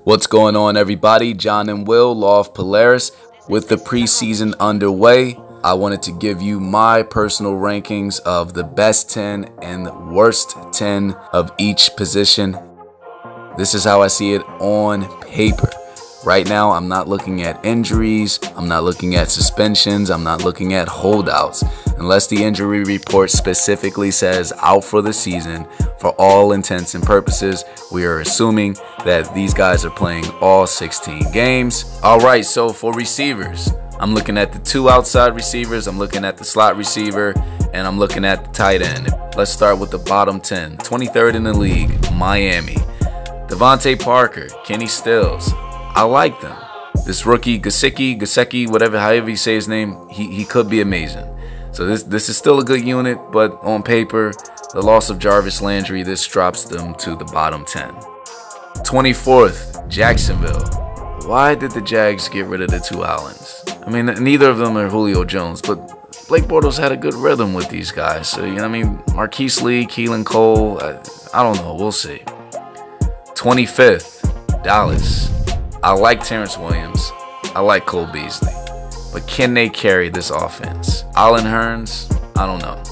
What's going on, everybody? John and Will, Law of Polaris. With the preseason underway, I wanted to give you my personal rankings of the best 10 and the worst 10 of each position. This is how I see it on paper. Right now, I'm not looking at injuries, I'm not looking at suspensions, I'm not looking at holdouts. Unless the injury report specifically says out for the season, for all intents and purposes, we are assuming that these guys are playing all 16 games. All right, so for receivers, I'm looking at the 2 outside receivers, I'm looking at the slot receiver, and I'm looking at the tight end. Let's start with the bottom 10. 23rd in the league, Miami. Devontae Parker, Kenny Stills. I like them. This rookie, Gesicki, whatever, however you say his name, he could be amazing. So this is still a good unit, but on paper, the loss of Jarvis Landry, this drops them to the bottom 10. 24th, Jacksonville. Why did the Jags get rid of the 2 Allens? I mean, neither of them are Julio Jones, but Blake Bortles had a good rhythm with these guys. So, you know what I mean? Marquise Lee, Keelan Cole, I don't know. We'll see. 25th, Dallas. I like Terrence Williams. I like Cole Beasley. But can they carry this offense? Allen Hurns, I don't know.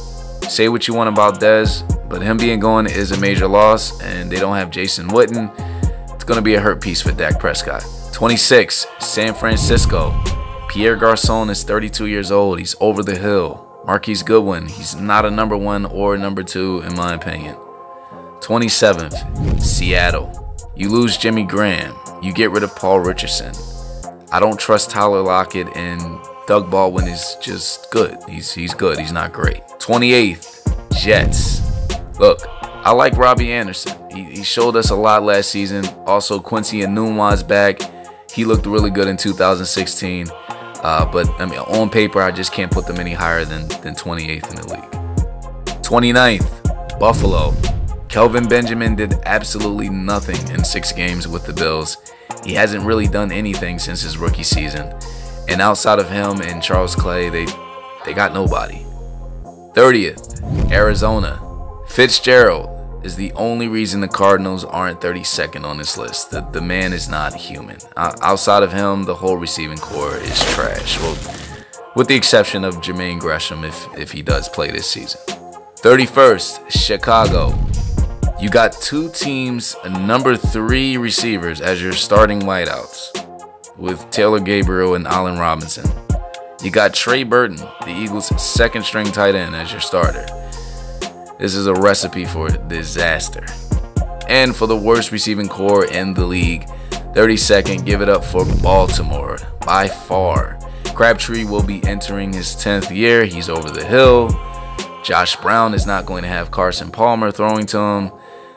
Say what you want about Dez, but him being gone is a major loss, and they don't have Jason Witten. It's going to be a hurt piece for Dak Prescott. 26, San Francisco. Pierre Garçon is 32 years old. He's over the hill. Marquise Goodwin, he's not a number 1 or a number 2 in my opinion. 27th, Seattle. You lose Jimmy Graham. You get rid of Paul Richardson. I don't trust Tyler Lockett, and Doug Baldwin is just good. He's good. He's not great. 28th, Jets. Look, I like Robbie Anderson. He showed us a lot last season. Also, Quincy Enunwa's back. He looked really good in 2016. But I mean, on paper, I just can't put them any higher than 28th in the league. 29th, Buffalo. Kelvin Benjamin did absolutely nothing in 6 games with the Bills. He hasn't really done anything since his rookie season. And outside of him and Charles Clay, they got nobody. 30th, Arizona. Fitzgerald is the only reason the Cardinals aren't 32nd on this list. The man is not human. Outside of him, the whole receiving core is trash. Well, with the exception of Jermaine Gresham if he does play this season. 31st, Chicago. You got 2 teams, number 3 receivers as your starting wideouts with Taylor Gabriel and Allen Robinson. You got Trey Burton, the Eagles' 2nd string tight end, as your starter. This is a recipe for disaster. And for the worst receiving core in the league, 32nd, give it up for Baltimore by far. Crabtree will be entering his 10th year. He's over the hill. Josh Brown is not going to have Carson Palmer throwing to him.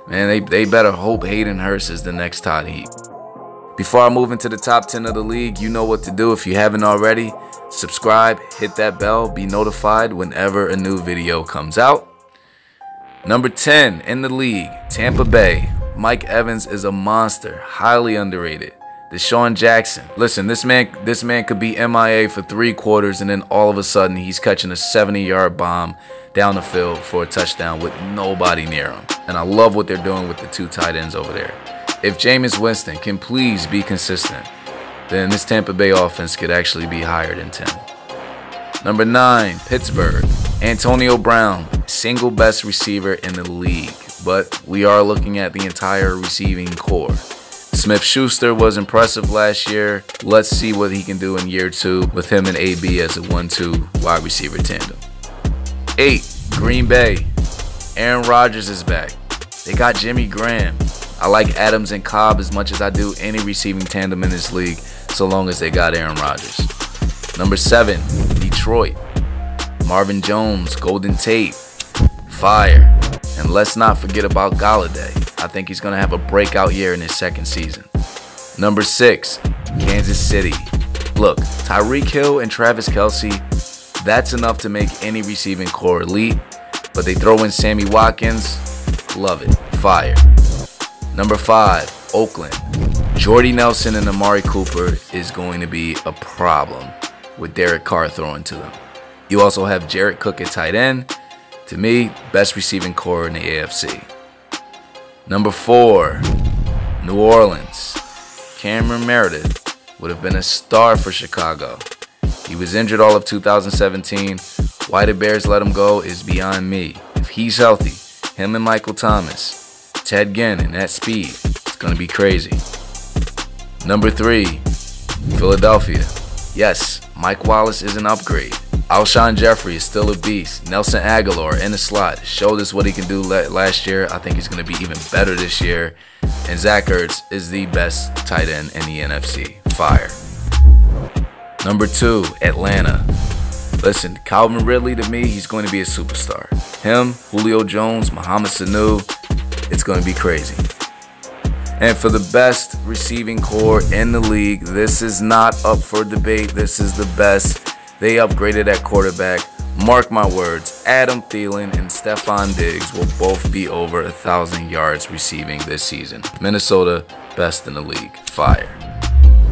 Man, they better hope Hayden Hurst is the next Todd Heap. Before I move into the top 10 of the league, you know what to do if you haven't already. Subscribe, hit that bell, be notified whenever a new video comes out. Number 10 in the league, Tampa Bay. Mike Evans is a monster, highly underrated. Deshaun Jackson. Listen, this man could be MIA for 3 quarters, and then all of a sudden he's catching a 70-yard bomb down the field for a touchdown with nobody near him. And I love what they're doing with the 2 tight ends over there. If Jameis Winston can please be consistent, then this Tampa Bay offense could actually be higher than 10. Number 9, Pittsburgh. Antonio Brown, single best receiver in the league. But we are looking at the entire receiving core. Smith-Schuster was impressive last year. Let's see what he can do in year 2 with him and AB as a 1-2 wide receiver tandem. 8, Green Bay. Aaron Rodgers is back. They got Jimmy Graham. I like Adams and Cobb as much as I do any receiving tandem in this league, so long as they got Aaron Rodgers. Number 7, Detroit. Marvin Jones, Golden Tate, fire. And let's not forget about Galladay. I think he's going to have a breakout year in his 2nd season. Number 6, Kansas City. Look, Tyreek Hill and Travis Kelce, that's enough to make any receiving core elite. But they throw in Sammy Watkins, love it, fire. Number 5, Oakland. Jordy Nelson and Amari Cooper is going to be a problem with Derek Carr throwing to them. You also have Jared Cook at tight end. To me, best receiving core in the AFC. Number 4, New Orleans. Cameron Meredith would have been a star for Chicago. He was injured all of 2017. Why the Bears let him go is beyond me. If he's healthy, him and Michael Thomas, Ted Ginn, and that speed, it's going to be crazy. Number 3, Philadelphia. Yes, Mike Wallace is an upgrade. Alshon Jeffrey is still a beast. Nelson Aguilar in the slot showed us what he can do last year. I think he's going to be even better this year. And Zach Ertz is the best tight end in the NFC. Fire. Number 2, Atlanta. Listen, Calvin Ridley, to me, he's going to be a superstar. Him, Julio Jones, Mohamed Sanu, it's going to be crazy. And for the best receiving core in the league, this is not up for debate. This is the best. They upgraded at quarterback. Mark my words, Adam Thielen and Stephon Diggs will both be over 1,000 yards receiving this season. Minnesota, best in the league. Fire.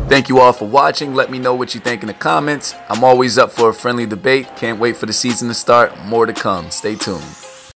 Thank you all for watching. Let me know what you think in the comments. I'm always up for a friendly debate. Can't wait for the season to start. More to come. Stay tuned.